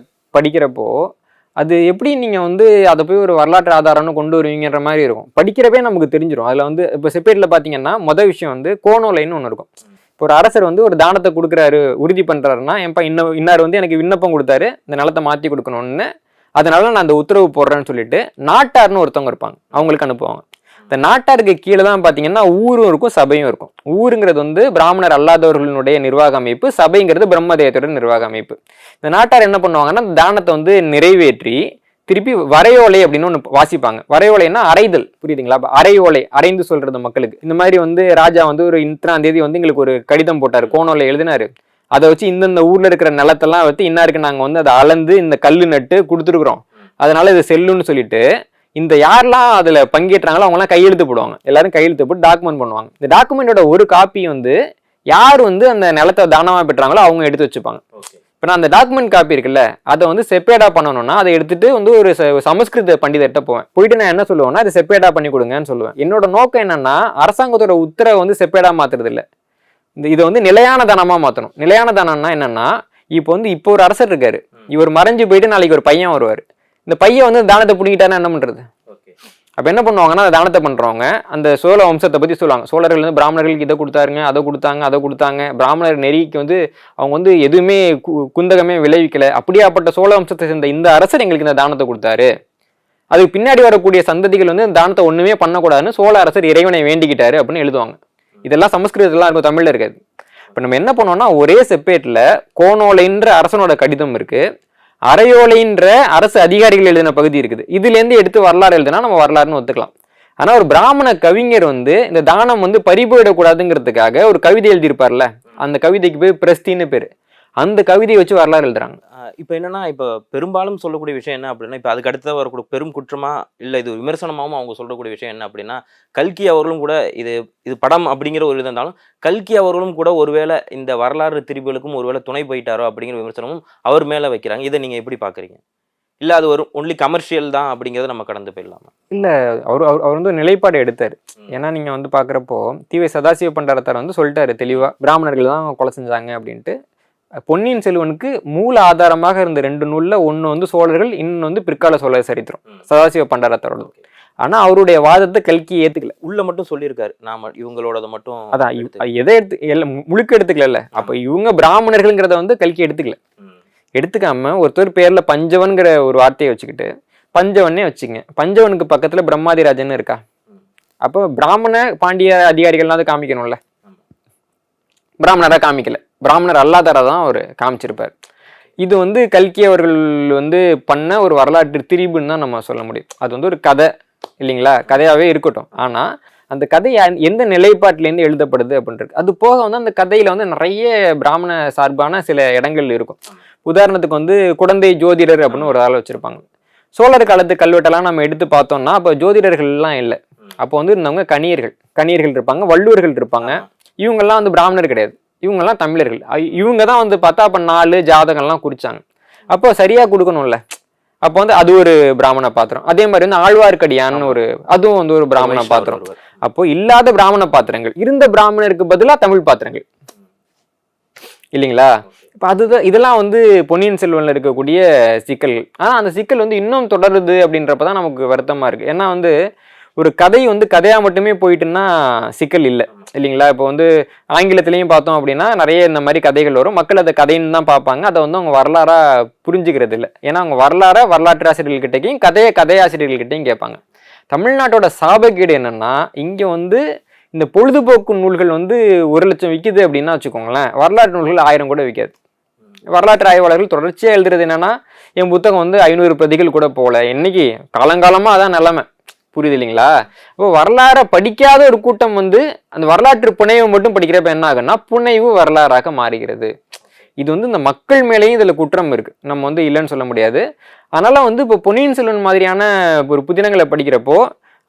படிக்கிறப்போ அது எப்படி நீங்கள் வந்து அதை போய் ஒரு வரலாற்று ஆதாரம்னு கொண்டு வருவீங்கன்ற மாதிரி இருக்கும். படிக்கிறப்பே நமக்கு தெரிஞ்சிடும். அதில் வந்து இப்போ செப்பேட்டில் பார்த்தீங்கன்னா மொதல் விஷயம் வந்து கோணோலைன்னு ஒன்று இருக்கும். இப்போ ஒரு அரசர் வந்து ஒரு தானத்தை கொடுக்குறாரு, உறுதி பண்ணுறாருன்னா, என்ப்பா இன்னார் வந்து எனக்கு விண்ணப்பம் கொடுத்தாரு இந்த நிலத்தை மாற்றி கொடுக்கணும்னு, அதனால நான் அந்த உத்தரவு போடுறேன்னு சொல்லிட்டு நாட்டார்னு ஒருத்தவங்க இருப்பாங்க, அவங்களுக்கு அனுப்புவாங்க. இந்த நாட்டாருக்கு கீழே தான் பார்த்தீங்கன்னா ஊரும் இருக்கும், சபையும் இருக்கும். ஊருங்கிறது வந்து பிராமணர் அல்லாதவர்களுடைய நிர்வாக அமைப்பு, சபைங்கிறது பிரம்மதேயத்தோட நிர்வாக அமைப்பு. இந்த நாட்டார் என்ன பண்ணுவாங்கன்னா, இந்த தானத்தை வந்து நிறைவேற்றி திருப்பி வரையோலை அப்படின்னு ஒன்று வாசிப்பாங்க. வரையோலைன்னா அரைதல், புரியுதுங்களா? அரையோலை அரைந்து சொல்றது மக்களுக்கு. இந்த மாதிரி வந்து ராஜா வந்து ஒரு இத்தனாம் தேதி வந்து எங்களுக்கு ஒரு கடிதம் போட்டாரு, கோணோலை எழுதினாரு, அதை வச்சு இந்தந்த ஊர்ல இருக்கிற நிலத்தெல்லாம் வச்சு இன்னாருக்கு நாங்கள் வந்து அதை அளந்து இந்த கல்லு நட்டு கொடுத்துருக்குறோம், அதனால இது செல்லுன்னு சொல்லிட்டு இந்த யாரெல்லாம் அதுல பங்கேற்றாங்களோ அவங்கலாம் கையெழுத்து போடுவாங்க. எல்லாரும் கையெழுத்து போட்டு டாக்குமெண்ட் பண்ணுவாங்க. இந்த டாக்குமெண்டோட ஒரு காப்பி வந்து யார் வந்து அந்த நிலத்தை தானமா பெற்றாங்களோ அவங்க எடுத்து வச்சுப்பாங்க. இப்போ நான் அந்த டாக்குமெண்ட் காப்பி இருக்குல்ல, அதை வந்து செப்பேடா பண்ணணும்னா அதை எடுத்துட்டு வந்து ஒரு சமஸ்கிருத பண்டிதர்கிட்ட போயிட்டு நான் என்ன சொல்லுவேன்னா, அது செப்பேடா பண்ணி கொடுங்கன்னு சொல்லுவேன். என்னோட நோக்கம் என்னன்னா, அரசாங்கத்தோட உத்தரவை வந்து செப்பேடா மாத்துறது இல்லை, இதை வந்து நிலையான தானமா மாற்றணும். நிலையான தானம்னா என்னன்னா, இப்போ ஒரு அரசர் இருக்காரு, இவர் மறைஞ்சு போயிட்டு நாளைக்கு ஒரு பையன் வருவார், இந்த பையன் வந்து தானத்தை பிடிக்கிட்டாருன்னா என்ன பண்றது? அப்ப என்ன பண்ணுவாங்கன்னா, அந்த தானத்தை பண்றவங்க அந்த சோழ வம்சத்தை பத்தி சொல்லுவாங்க. சோழர்கள் வந்து பிராமணர்களுக்கு இதை கொடுத்தாருங்க, அதை கொடுத்தாங்க. பிராமணர் நெறிக்கு வந்து அவங்க வந்து எதுவுமே குந்தகமே விளைவிக்கல, அப்படியாப்பட்ட சோழ வம்சத்தை சேர்ந்த இந்த அரசர் எங்களுக்கு இந்த தானத்தை கொடுத்தாரு, அதுக்கு பின்னாடி வரக்கூடிய சந்ததிகள் வந்து இந்த தானத்தை ஒண்ணுமே பண்ணக்கூடாதுன்னு சோழ அரசர் இறைவனை வேண்டிக்கிட்டாரு அப்படின்னு எழுதுவாங்க. இதெல்லாம் சமஸ்கிருதத்துல இருக்கும், தமிழ்ல இருக்காது. இப்ப நம்ம என்ன பண்ணோம்னா, ஒரே செப்பேட்ல கோணோலைன்ற அரசனோட கடிதம் இருக்கு, அரையோலைன்ற அரசு அதிகாரிகள் எழுதின பகுதி இருக்குது. இதுல இருந்து எடுத்து வரலாறு எழுதுனா நம்ம வரலாறுன்னு ஒத்துக்கலாம். ஆனா ஒரு பிராமண கவிஞர் வந்து இந்த தானம் வந்து பறிபோயிடக்கூடாதுங்கிறதுக்காக ஒரு கவிதை எழுதியிருப்பார்ல, அந்த கவிதைக்கு பேர் பிரஸ்தின்னு பேரு. அந்த கவிதையை வச்சு வரலாறு எழுதுறாங்க. இப்போ என்னன்னா, இப்போ பெரும்பாலும் சொல்லக்கூடிய விஷயம் என்ன அப்படின்னா, இப்போ அதுக்கு அடுத்த வரக்கூடிய பெரும் குற்றமா இல்லை இது விமர்சனமாகவும் அவங்க சொல்லக்கூடிய விஷயம் என்ன அப்படின்னா, கல்கி அவர்களும் கூட இது படம் அப்படிங்கிற ஒரு இது இருந்தாலும் கல்கி அவர்களும் கூட ஒருவேளை இந்த வரலாறு திரிபுகளுக்கும் ஒருவேளை துணை போயிட்டாரோ அப்படிங்கிற விமர்சனமும் அவர் மேலே வைக்கிறாங்க. இதை நீங்கள் எப்படி பார்க்குறீங்க? இல்லை அது ஒரு ஒன்லி கமர்ஷியல் தான் அப்படிங்கிறத நம்ம கடந்து போயிடலாமா? இல்லை, அவர் வந்து நிலைப்பாடு எடுத்தார். ஏன்னா நீங்கள் வந்து பார்க்குறப்போ தீவை சதாசிவ பண்டாரத்தார் வந்து சொல்லிட்டாரு தெளிவாக, பிராமணர்கள் தான் கொலை செஞ்சாங்க அப்படின்ட்டு. பொன்னியின் செல்வனுக்கு மூல ஆதாரமாக இருந்த 2 நூல்ல ஒன்று வந்து சோழர்கள், இன்னொன்று வந்து பிற்கால சோழர் சரித்திரம் சதாசிவ பண்டாரத்தாரோட. ஆனா அவருடைய வாதத்தை கல்கி ஏத்துக்கல. உள்ள மட்டும் சொல்லியிருக்காரு, நாம இவங்களோட மட்டும். அதான் எதை முழுக்க எடுத்துக்கல. அப்ப இவங்க பிராமணர்கள்ங்கிறத வந்து கல்கி எடுத்துக்கல. எடுத்துக்காம ஒருத்தர் பேர்ல பஞ்சவன்கிற ஒரு வார்த்தையை வச்சுக்கிட்டு பஞ்சவன்னே வச்சுங்க. பஞ்சவனுக்கு பக்கத்துல பிரம்மாதிராஜன் இருக்கா? அப்போ பிராமண பாண்டிய அதிகாரிகள்லாம் அது காமிக்கணும்ல. பிராமணரா காமிக்கல, பிராமணர் அல்லாதாரா தான் அவர் காமிச்சிருப்பார். இது வந்து கல்கி அவர்கள் வந்து பண்ண ஒரு வரலாற்று திரிபுன்னு தான் நம்ம சொல்ல முடியும். அது வந்து ஒரு கதை இல்லைங்களா, கதையாவே இருக்கட்டும். ஆனா அந்த கதை எந்த நிலைப்பாட்டிலேருந்து எழுதப்படுது அப்படின்றது. அது போக வந்து அந்த கதையில வந்து நிறைய பிராமண சார்பான சில இடங்கள் இருக்கும். உதாரணத்துக்கு வந்து குடந்தை ஜோதிடர் அப்படின்னு ஒரு ஆள் வச்சிருப்பாங்க. சோழர் காலத்து கல்வெட்டெல்லாம் நம்ம எடுத்து பார்த்தோம்னா அப்போ ஜோதிடர்கள்லாம் இல்லை. அப்போ வந்து இருந்தவங்க கணியர்கள் இருப்பாங்க, வள்ளுவர்கள் இருப்பாங்க. இவங்கெல்லாம் வந்து பிராமணர் கிடையாது, இவங்கெல்லாம் தமிழர்கள். இவங்க தான் வந்து பார்த்தா அப்போ 4 ஜாதகம்லாம் குறிச்சாங்க. அப்போ சரியா கொடுக்கணும்ல. அப்போ வந்து அது ஒரு பிராமண பாத்திரம். அதே மாதிரி வந்து ஆழ்வார்க்கடியான்னு அதுவும் வந்து ஒரு பிராமண பாத்திரம். அப்போ இல்லாத பிராமண பாத்திரங்கள், இருந்த பிராமணருக்கு பதிலா தமிழ் பாத்திரங்கள் இல்லைங்களா. இப்போ அதுதான் இதெல்லாம் வந்து பொன்னியின் செல்வன்ல இருக்கக்கூடிய சிக்கல்கள். ஆனால் அந்த சிக்கல் வந்து இன்னும் தொடருது அப்படின்றப்பதான் நமக்கு வருத்தமா இருக்கு. ஏன்னா வந்து ஒரு கதை வந்து கதையா மட்டுமே போயிட்டுன்னா சிக்கல் இல்லை இல்லைங்களா. இப்போ வந்து ஆங்கிலத்திலையும் பார்த்தோம் அப்படின்னா நிறைய இந்த மாதிரி கதைகள் வரும். மக்கள் அதை கதைன்னு தான் பார்ப்பாங்க, அதை வந்து அவங்க வரலாறா புரிஞ்சுக்கிறது இல்லை. ஏன்னா அவங்க வரலாற்று ஆசிரியர்கள்கிட்டையும் கதையாசிரியர்கள்கிட்டையும் கேட்பாங்க. தமிழ்நாட்டோட சாபக்கேடு என்னன்னா, இங்க வந்து இந்த பொழுதுபோக்கு நூல்கள் வந்து 1,00,000 விற்கிது அப்படின்னா வச்சுக்கோங்களேன், வரலாற்று நூல்கள் 1000 கூட விற்காது. வரலாற்று ஆய்வாளர்கள் தொடர்ச்சியா எழுதுறது என்னன்னா, என் புத்தகம் வந்து 500 பிரதிகள் கூட போகல. இன்னைக்கு காலங்காலமா அதான் நிலைமை, புரியுது இல்லைங்களா. இப்போ வரலாறை படிக்காத ஒரு கூட்டம் வந்து அந்த வரலாற்று புனைவு மட்டும் படிக்கிறப்ப என்ன ஆகுன்னா புனைவு வரலாறாக மாறுகிறது. இது வந்து இந்த மக்கள் மேலேயும் இதுல குற்றம் இருக்கு, நம்ம வந்து இல்லைன்னு சொல்ல முடியாது. அதனால வந்து இப்போ பொன்னியின் செல்வன் மாதிரியான ஒரு புதினங்களை படிக்கிறப்போ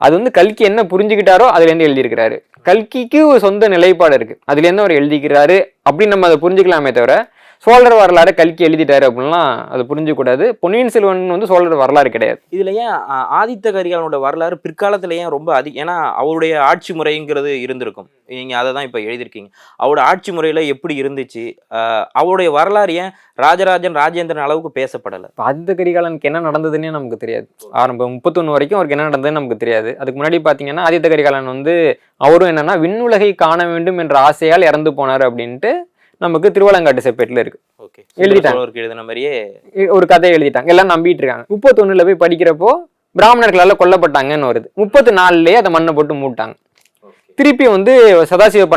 அது வந்து கல்கி என்ன புரிஞ்சுக்கிட்டாரோ அதுல இருந்து எழுதியிருக்கிறாரு. கல்கிக்கு ஒரு சொந்த நிலைப்பாடு இருக்கு, அதுல இருந்து அவர் எழுதிக்கிறாரு அப்படின்னு நம்ம அதை புரிஞ்சுக்கலாமே தவிர சோழர் வரலாறு கல்கி எழுதிட்டாரு அப்படின்லாம் அதை புரிஞ்சுக்கூடாது. பொன்னியின் செல்வன் வந்து சோழர் வரலாறு கிடையாது. இதுல ஏன் ஆதித்த கரிகாலனோட வரலாறு பிற்காலத்துல ஏன் ரொம்ப ஏன்னா அவருடைய ஆட்சி முறைங்கிறது இருந்திருக்கும், நீங்க அதை தான் இப்ப எழுதியிருக்கீங்க. அவரோட ஆட்சி முறையில எப்படி இருந்துச்சு, அவருடைய வரலாறு ஏன் ராஜேந்திரன் அளவுக்கு பேசப்படலை? ஆதித்த கரிகாலனுக்கு என்ன நடந்ததுன்னே நமக்கு தெரியாது. ஆரம்பம் 31 வரைக்கும் அவருக்கு என்ன நடந்ததுன்னு நமக்கு தெரியாது. அதுக்கு முன்னாடி பாத்தீங்கன்னா ஆதித்த கரிகாலன் வந்து அவரும் என்னன்னா விண்ணுலகை காண வேண்டும் என்ற ஆசையால் இறந்து போனார் அப்படின்ட்டு நமக்கு திருவாலங்காட்டு செப்பேட்ல இருக்கு. எழுதின மாதிரியே ஒரு கதையை எழுதிட்டாங்க, எல்லாம் நம்பிட்டு இருக்காங்க. 31ல போய் படிக்கிறப்போ பிராமணர்களால கொல்லப்பட்டாங்கன்னு வருது. 34லயே அதை மண்ணை போட்டு மூட்டாங்க. திருப்பி வந்து சதாசிவ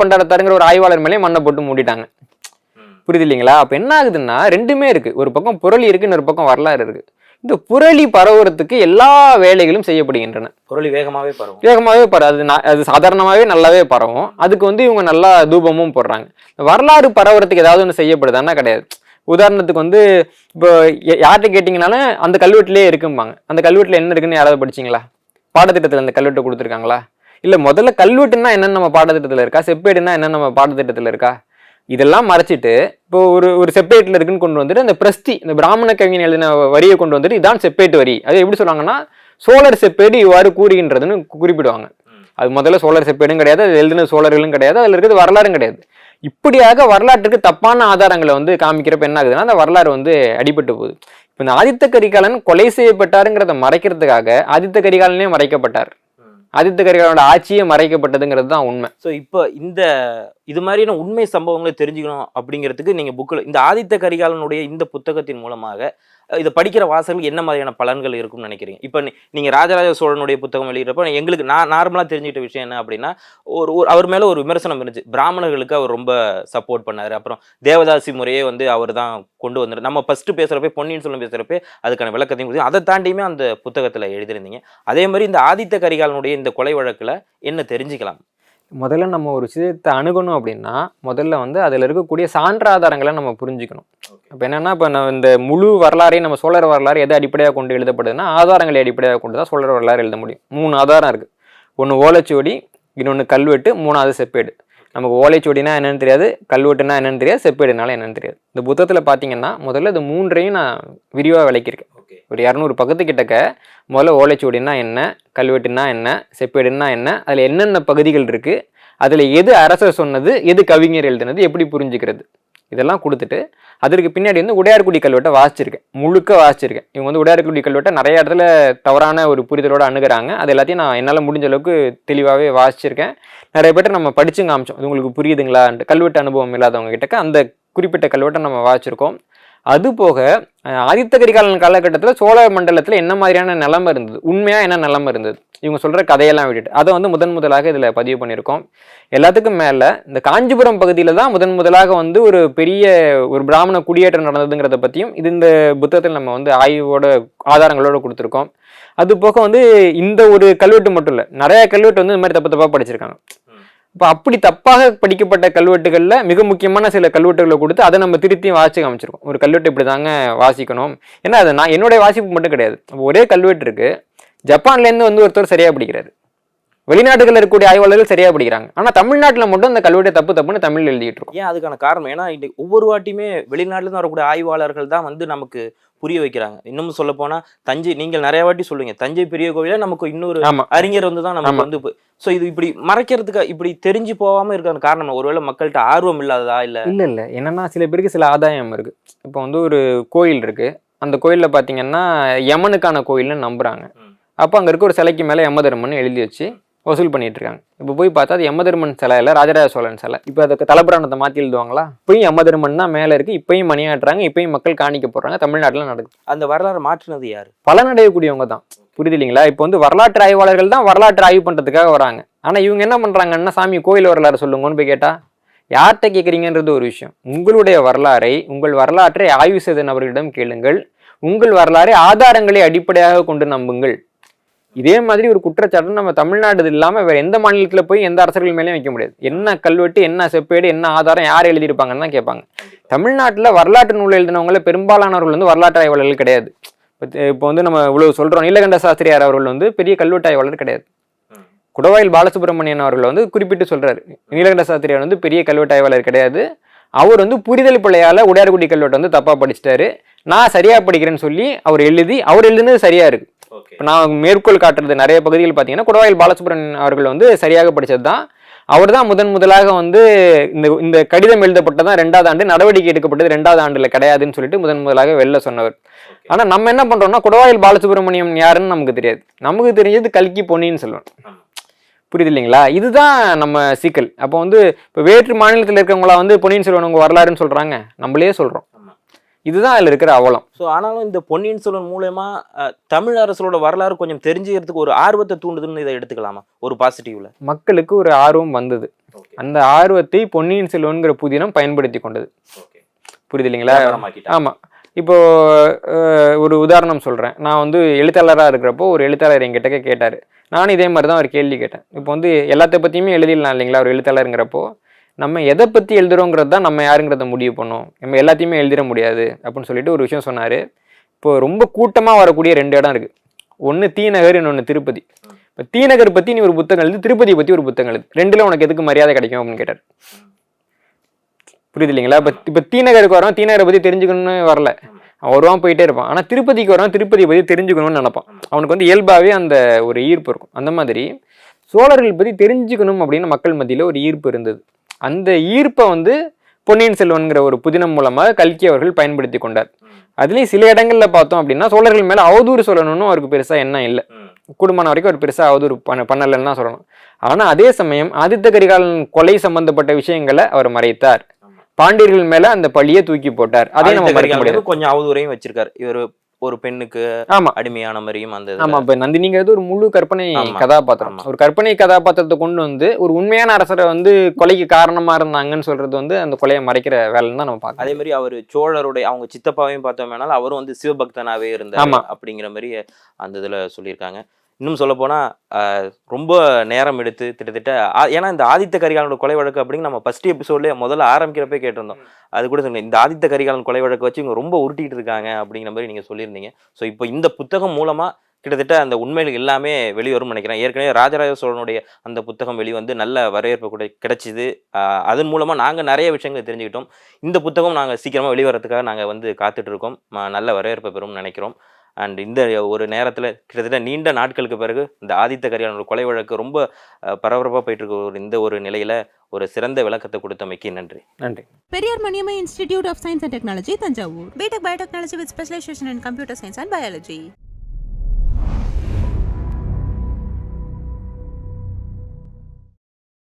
பண்டாரத்தாருங்கிற ஒரு ஆய்வாளர் மேலே மண்ணை போட்டு மூடிட்டாங்க. புரியுது இல்லைங்களா. அப்ப என்ன ஆகுதுன்னா ரெண்டுமே இருக்கு, ஒரு பக்கம் புரளி இருக்கு, இன்னொரு பக்கம் வரலாறு இருக்கு. இந்த புரளி பரவுறதுக்கு எல்லா வேலைகளும் செய்யப்படுகின்றன. புரளி வேகமாவே பரவும், அது சாதாரணமாவே நல்லாவே பரவும். அதுக்கு வந்து இவங்க நல்லா தூபமும் போடுறாங்க. வரலாறு பரவுறதுக்கு ஏதாவது ஒன்று செய்யப்படுதான்னா கிடையாது. உதாரணத்துக்கு வந்து இப்போ யார்கிட்ட கேட்டீங்கன்னாலும் அந்த கல்வெட்டுலேயே இருக்கும்பாங்க. அந்த கல்வெட்டுல என்ன இருக்குன்னு யாராவது படிச்சிங்களா? பாடத்திட்டத்தில் அந்த கல்வெட்டு கொடுத்துருக்காங்களா? இல்லை முதல்ல கல்வெட்டுன்னா என்னென்ன நம்ம பாடத்திட்டத்தில் இருக்கா, செப்பேடுன்னா என்னென்ன நம்ம பாடத்திட்டத்தில் இருக்கா? இதெல்லாம் மறைச்சிட்டு இப்போ ஒரு செப்பேட்ல இருக்குன்னு கொண்டு வந்துட்டு அந்த பிரஸ்தி, இந்த பிராமண கவிஞன் எழுதின வரியை கொண்டு வந்துட்டு இதான் செப்பேட்டு வரி. அது எப்படி சொல்லுவாங்கன்னா சோழர் செப்பேடு இவ்வாறு கூறுகின்றதுன்னு குறிப்பிடுவாங்க. அது முதல்ல சோழர் செப்பேடும் கிடையாது, அது எழுதின சோழர்களும் கிடையாது, அதுல இருக்கிறது வரலாறும் கிடையாது. இப்படியாக வரலாற்றுக்கு தப்பான ஆதாரங்களை வந்து காமிக்கிறப்ப என்ன ஆகுதுன்னா அந்த வரலாறு வந்து அடிபட்டு போகுது. இப்போ இந்த ஆதித்த கரிகாலன் கொலை செய்யப்பட்டாருங்கிறத மறைக்கிறதுக்காக ஆதித்த கரிகாலனே மறைக்கப்பட்டார், ஆதித்த கரிகாலனோட ஆட்சியே மறைக்கப்பட்டதுங்கிறது தான் உண்மை. ஸோ இப்போ இது மாதிரியான உண்மை சம்பவங்களை தெரிஞ்சுக்கணும் அப்படிங்கிறதுக்கு நீங்கள் புக்கில் இந்த ஆதித்த கரிகாலனுடைய இந்த புத்தகத்தின் மூலமாக இதை படிக்கிற வாசகர்களுக்கு என்ன மாதிரியான பலன்கள் இருக்கும்னு நினைக்கிறீங்க? இப்போ நீங்க ராஜராஜ சோழனுடைய புத்தகம் வெளியிடறப்ப எங்களுக்கு நான் நார்மலா தெரிஞ்சுக்கிட்ட விஷயம் என்ன அப்படின்னா, அவர் மேல ஒரு விமர்சனம் இருந்துச்சு. பிராமணர்களுக்கு அவர் ரொம்ப சப்போர்ட் பண்ணாரு. அப்புறம் தேவதாசி முறையே வந்து அவர் தான் கொண்டு வந்தார். நம்ம ஃபர்ஸ்ட் பேசுறப்ப பொன்னியின் செல்வன் பேசுறப்ப அதுக்கான விளக்கத்தையும் கொடுத்து அதை தாண்டியுமே அந்த புத்தகத்துல எழுதியிருந்தீங்க. அதே மாதிரி இந்த ஆதித்த கரிகாலனுடைய இந்த கொலை வழக்குல என்ன தெரிஞ்சுக்கலாம்? முதல்ல நம்ம ஒரு விஷயத்தை அணுகணும் அப்படின்னா முதல்ல வந்து அதில் இருக்கக்கூடிய சான்றாதாரங்களை நம்ம புரிஞ்சுக்கணும். இப்போ என்னன்னா, இப்போ இந்த முழு வரலாறையும் நம்ம சோழர் வரலாறு எதை அடிப்படையாக கொண்டு எழுதப்படுதுன்னா ஆதாரங்களை அடிப்படையாக கொண்டு தான் சோழர் வரலாறு எழுத முடியும். 3 ஆதாரம் இருக்குது. ஒன்று ஓலைச்சுவடி, இன்னொன்று கல்வெட்டு, 3வது செப்பேடு. நமக்கு ஓலைச்சுவடினா என்னன்னு தெரியாது, கல்வெட்டுனா என்னன்னு தெரியாது, செப்பேடுனால என்னன்னு தெரியாது. இந்த புத்தகத்தில் பார்த்தீங்கன்னா முதல்ல இந்த 3ஐயும் நான் விரிவாக விளக்கியிருக்கேன். ஒரு 200 பக்கத்துக்கிட்டக்க முதல்ல ஓலைச்சுவடினா என்ன, கல்வெட்டுனா என்ன, செப்பேடுனா என்ன, அதில் என்னென்ன பகுதிகள் இருக்குது, அதில் எது அரசர் சொன்னது, எது கவிஞர் எழுதுனது, எப்படி புரிஞ்சுக்கிறது, இதெல்லாம் கொடுத்துட்டு அதற்கு பின்னாடி வந்து உடையார்குடி கல்வெட்டை வாசிச்சிருக்கேன், முழுக்க வாசிச்சிருக்கேன். இவங்க வந்து உடையார்குடி கல்வெட்டை நிறைய இடத்துல தவறான ஒரு புரிதலோடு அணுகிறாங்க. அது எல்லாத்தையும் நான் என்னால் முடிஞ்ச அளவுக்கு தெளிவாகவே வாசிச்சிருக்கேன். நிறைய பேர்ட்ட நம்ம படிச்சு காமிச்சோம், இது உங்களுக்கு புரியுதுங்களான்ட்டு. கல்வெட்டு அனுபவம் இல்லாதவங்க கிட்டக்க அந்த குறிப்பிட்ட கல்வெட்டை நம்ம வாசிச்சிருக்கோம். அது போக ஆதித்த கரிகாலன் காலகட்டத்தில் சோழ மண்டலத்தில் என்ன மாதிரியான நிலைமை இருந்தது, உண்மையாக என்ன நிலைமை இருந்தது, இவங்க சொல்கிற கதையெல்லாம் விட்டுட்டு அதை வந்து முதலாக இதில் பதிவு பண்ணியிருக்கோம். எல்லாத்துக்கும் மேலே இந்த காஞ்சிபுரம் பகுதியில் தான் முதலாக வந்து ஒரு பெரிய ஒரு பிராமண குடியேற்றம் நடந்ததுங்கிறத பற்றியும் இந்த புத்தகத்தில் நம்ம வந்து ஆய்வோட ஆதாரங்களோடு கொடுத்துருக்கோம். அது போக வந்து இந்த ஒரு கல்வெட்டு மட்டும் இல்லை, நிறைய கல்வெட்டு வந்து இந்த மாதிரி தப்பாக படிச்சிருக்காங்க. இப்போ அப்படி தப்பாக படிக்கப்பட்ட கல்வெட்டுகளில் மிக முக்கியமான சில கல்வெட்டுகளை கொடுத்து அதை நம்ம திருத்தியும் வாசிச்சு காமிச்சிருக்கோம். ஒரு கல்வெட்டு இப்படி தாங்க வாசிக்கணும். ஏன்னா அது நான் என்னுடைய வாசிப்பு மட்டும் கிடையாது. ஒரே கல்வெட்டு இருக்கு, ஜப்பான்லேருந்து வந்து ஒருத்தர் சரியாக படிக்கிறாரு, வெளிநாட்டுகளில் இருக்கக்கூடிய ஆய்வாளர்கள் சரியாக படிக்கிறாங்க. ஆனால் தமிழ்நாட்டில் மட்டும் அந்த கல்வெட்டை தப்புன்னு தமிழ் எழுதிட்டு இருக்கோம். ஏன் அதுக்கான காரணம்? ஏன்னா இன்னைக்கு ஒவ்வொரு வாட்டியுமே வெளிநாட்டிலேருந்து வரக்கூடிய ஆய்வாளர்கள் தான் வந்து நமக்கு புரிய வைக்கிறாங்க. இன்னமும் சொல்ல போனா தஞ்சை, நீங்கள் நிறைய வாட்டி சொல்லுவீங்க, தஞ்சை பெரிய கோவில நமக்கு இன்னொரு அறிஞர் வந்து தான் நமக்கு வந்து. ஸோ இது இப்படி மறைக்கிறதுக்கு, இப்படி தெரிஞ்சு போகாம இருக்கிற காரணம் ஒருவேளை மக்கள்கிட்ட ஆர்வம் இல்லாததா? இல்லை என்னன்னா, சில பேருக்கு சில ஆதாயம் இருக்கு. இப்போ வந்து ஒரு கோயில் இருக்கு, அந்த கோயிலில் பார்த்தீங்கன்னா யமனுக்கான கோயில்னு நம்புறாங்க. அப்போ அங்கே இருக்க ஒரு சிலைக்கு மேலே யமதர்மன் எழுதி வச்சு வசூல் பண்ணிட்டு இருக்காங்க. இப்போ போய் பார்த்தா அது யமதர்மன் சிலை இல்லை, ராஜராஜ சோழன் சிலை. இப்போ அதுக்கு தலபுராணத்தை மாற்றி எழுதுவாங்களா? இப்பயும் யமதர்மன் தான் மேலே இருக்கு, இப்பயும் மணியாட்டுறாங்க, இப்பயும் மக்கள் காணிக்க போடுறாங்க. தமிழ்நாட்டில் நடக்குது. அந்த வரலாறு மாற்றினது யாரு? பலனடையக்கூடியவங்க தான். புரியுது இல்லைங்களா? இப்போ வந்து வரலாற்று ஆய்வாளர்கள் தான் வரலாற்று ஆய்வு பண்ணுறதுக்காக வராங்க. ஆனால் இவங்க என்ன பண்ணுறாங்கன்னா, சாமி கோயில் வரலாறு சொல்லுங்கன்னு போய் கேட்டால் யார்கிட்ட கேட்குறீங்கன்றது ஒரு விஷயம். உங்களுடைய வரலாறை, உங்கள் வரலாற்றை ஆய்வு செய்த நபர்களிடம் கேளுங்கள். உங்கள் வரலாறை ஆதாரங்களை அடிப்படையாக கொண்டு நம்புங்கள். இதே மாதிரி ஒரு குற்றச்சாட்டு நம்ம தமிழ்நாடு இல்லாமல் வேற எந்த மாநிலத்தில் போய் எந்த அரசர்கள் மேலேயும் வைக்க முடியாது. என்ன கல்வெட்டு, என்ன செப்பேடு, என்ன ஆதாரம், யார் எழுதியிருப்பாங்கன்னு தான் கேட்பாங்க. தமிழ்நாட்டில் வரலாற்று நூல் எழுதினவங்கள பெரும்பாலானவர்கள் வந்து வரலாற்று ஆய்வாளர்கள் கிடையாது. இப்போ வந்து நம்ம இவ்வளவு சொல்றோம், நீலகண்ட சாஸ்திரியார் அவர்கள் வந்து பெரிய கல்வெட்டு ஆய்வாளர் கிடையாது. குடவாயில் பாலசுப்ரமணியன் அவர்கள் வந்து குறிப்பிட்டு சொல்றாரு, நீலகண்ட சாஸ்திரியார் வந்து பெரிய கல்வெட்டு ஆய்வாளர் கிடையாது. அவர் வந்து புரிதல் பிள்ளையால உடையார்குடி கல்வெட்டு வந்து தப்பா படிச்சிட்டாரு, நான் சரியா படிக்கிறேன்னு சொல்லி அவர் எழுதுனது சரியா இருக்கு. இப்போ நான் மேற்கோள் காட்டுறது நிறைய பகுதிகள் பார்த்தீங்கன்னா குடவாயில் பாலசுப்ரமணியன் அவர்கள் வந்து சரியாக படித்தது தான். அவர் தான் முதலாக வந்து இந்த கடிதம் எழுதப்பட்டதான் 2வது ஆண்டு, நடவடிக்கை எடுக்கப்பட்டது 2வது ஆண்டுல கிடையாதுன்னு சொல்லிட்டு முதலாக வெளில சொன்னவர். ஆனால் நம்ம என்ன பண்றோம்னா, குடவாயில் பாலசுப்ரமணியம் யாருன்னு நமக்கு தெரியாது. நமக்கு தெரிஞ்சது கல்கி பொன்னியின் செல்வன். புரியுது இல்லைங்களா? இதுதான் நம்ம சிக்கல். அப்போ வந்து இப்போ வேற்று மாநிலத்தில் இருக்கவங்களா வந்து பொன்னியின் செல்வன் உங்க வரலாறுன்னு சொல்றாங்க, நம்மளே சொல்றோம். இதுதான் அதில் இருக்கிற அவலம். ஸோ ஆனாலும் இந்த பொன்னியின் செல்வன் மூலமா தமிழ் அரசரோட வரலாறு கொஞ்சம் தெரிஞ்சுக்கிறதுக்கு ஒரு ஆர்வத்தை தூண்டுதுன்னு இதை எடுத்துக்கலாமா? ஒரு பாசிட்டிவ்ல மக்களுக்கு ஒரு ஆர்வம் வந்தது. அந்த ஆர்வத்தை பொன்னியின் செல்வன்கிற புதினம் பயன்படுத்தி கொண்டது. புரியுது இல்லைங்களா? ஆமா. இப்போ ஒரு உதாரணம் சொல்றேன். நான் வந்து எழுத்தாளராக இருக்கிறப்போ ஒரு எழுத்தாளர் என்கிட்ட கேட்டாரு, நானும் இதே மாதிரி தான் ஒரு கேள்வி கேட்டேன். இப்போ வந்து எல்லாத்த பத்தியுமே எழுதிடலாம் இல்லைங்களா? ஒரு எழுத்தாளருங்கிறப்போ நம்ம எதை பற்றி எழுதுறோங்கிறது தான் நம்ம யாருங்கிறத முடிவு பண்ணோம், நம்ம எல்லாத்தையுமே எழுதிட முடியாது அப்படின்னு சொல்லிட்டு ஒரு விஷயம் சொன்னார். இப்போ ரொம்ப கூட்டமாக வரக்கூடிய 2 இடம் இருக்குது. ஒன்று தீநகர், இன்னொன்று திருப்பதி. இப்போ தீநகர் பற்றி நீ ஒரு புத்தகம் எழுது, திருப்பதியை பற்றி ஒரு புத்தகம் எழுது, 2ல் உனக்கு எதுக்கு மரியாதை கிடைக்கும் அப்படின்னு கேட்டார். புரியுது இல்லைங்களா? இப்போ தீநகருக்கு வரவன் தீநகரை பற்றி தெரிஞ்சுக்கணும்னு வரல, அவன் வருவான் போயிட்டே இருப்பான். ஆனால் திருப்பதிக்கு வரவன் திருப்பதியை பற்றி தெரிஞ்சுக்கணும்னு நினைப்பான். அவனுக்கு வந்து இயல்பாகவே அந்த ஒரு ஈர்ப்பு இருக்கும். அந்த மாதிரி சோழர்கள் பற்றி தெரிஞ்சுக்கணும் அப்படின்னு மக்கள் மத்தியில் ஒரு ஈர்ப்பு இருந்தது. அந்த ஈர்ப்பை வந்து பொன்னியின் செல்வன்கிற ஒரு புதினம் மூலமாக கல்கி அவர்கள் பயன்படுத்தி கொண்டார். அதுலேயும் சில இடங்கள்ல பார்த்தோம் அப்படின்னா சோழர்கள் மேலே அவதூறு சொல்லணும்னு அவருக்கு பெருசாக எண்ணம் இல்லை. குடும்பம் வரைக்கும் ஒரு பெருசாக அவதூறு பண்ணலைன்னு தான் சொல்லணும். ஆனால் அதே சமயம் ஆதித்த கரிகாலன் கொலை சம்பந்தப்பட்ட விஷயங்களை அவர் மறைத்தார். பாண்டியர்கள் மேல அந்த பழியை தூக்கி போட்டார். அதையும் நம்ம மறக்க முடியாது. கொஞ்சம் அவதூறையும் வச்சிருக்காரு இவர், ஒரு பெண்ணுக்கு ஆமா அடிமையான மாதிரியும் அந்த ஆமா. இப்ப நந்தினிங்கிறது ஒரு முழு கற்பனை ஆமா. கதாபாத்திரம். ஆமா. ஒரு கற்பனை கதாபாத்திரத்தை கொண்டு வந்து ஒரு உண்மையான அரசரை வந்து கொலைக்கு காரணமா இருந்தாங்கன்னு சொல்றது வந்து அந்த கொலையை மறைக்கிற வேலைன்னு தான் நம்ம பார்க்கணும். அதே மாதிரி அவர் சோழருடைய அவங்க சித்தப்பாவையும் பார்த்தோம்னால அவரும் வந்து சிவபக்தனாவே இருந்தார் ஆமா. அப்படிங்கிற மாதிரி அந்த இதுல சொல்லியிருக்காங்க. இன்னும் சொல்ல போனா ரொம்ப நேரம் எடுத்து கிட்டத்தட்ட ஏன்னா இந்த ஆதித்த கரிகாலனோட கொலை வழக்கு அப்படின்னு நம்ம ஃபர்ஸ்ட் எபிசோட்லேயே முதல்ல ஆரம்பிக்கிறப்பே கேட்டிருந்தோம். அது கூட சொன்னேன், இந்த ஆதித்த கரிகாலன் கொலை வழக்கு வச்சு இவங்க ரொம்ப உருட்டிட்டு இருக்காங்க அப்படிங்கிற மாதிரி நீங்க சொல்லியிருந்தீங்க. ஸோ இப்போ இந்த புத்தகம் மூலமா கிட்டத்தட்ட அந்த உண்மைகள் எல்லாமே வெளிவரும் நினைக்கிறேன். ஏற்கனவே ராஜராஜ சோழனுடைய அந்த புத்தகம் வெளிவந்து நல்ல வரவேற்பு கூட கிடைச்சிது. அதன் மூலமா நாங்கள் நிறைய விஷயங்களை தெரிஞ்சுக்கிட்டோம். இந்த புத்தகம் நாங்கள் சீக்கிரமாக வெளிவரத்துக்காக நாங்கள் வந்து காத்துட்டு இருக்கோம். நல்ல வரவேற்பு பெறும் நினைக்கிறோம். அண்ட் இந்த ஒரு நேரத்தில் கிட்டத்தட்ட நீண்ட நாட்களுக்கு பிறகு இந்த ஆதித்த கரிகாலனோட கொலை வழக்கு ரொம்ப பரபரப்பாக போயிட்டு இருக்க இந்த ஒரு நிலையில ஒரு சிறந்த விளக்கத்தை கொடுத்தமைக்கு நன்றி. நன்றி. Periyar Maniammai institute of science and technology Thanjavur. BTech biotechnology with specialisation in computer science and biology.